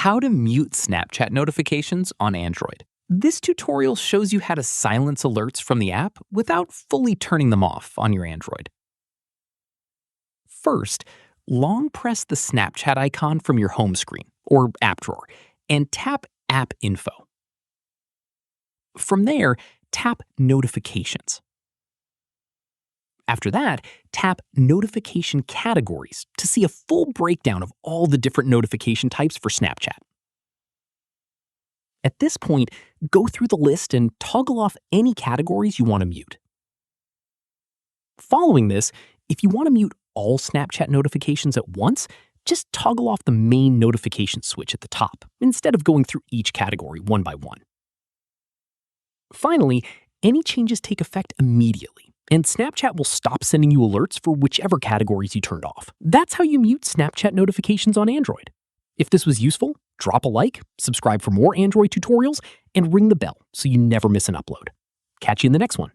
How to mute Snapchat notifications on Android. This tutorial shows you how to silence alerts from the app without fully turning them off on your Android. First, long press the Snapchat icon from your home screen or app drawer and tap App Info. From there, tap Notifications. After that, tap Notification Categories to see a full breakdown of all the different notification types for Snapchat. At this point, go through the list and toggle off any categories you want to mute. Following this, if you want to mute all Snapchat notifications at once, just toggle off the main notification switch at the top, instead of going through each category one by one. Finally, any changes take effect immediately, and Snapchat will stop sending you alerts for whichever categories you turned off. That's how you mute Snapchat notifications on Android. If this was useful, drop a like, subscribe for more Android tutorials, and ring the bell so you never miss an upload. Catch you in the next one.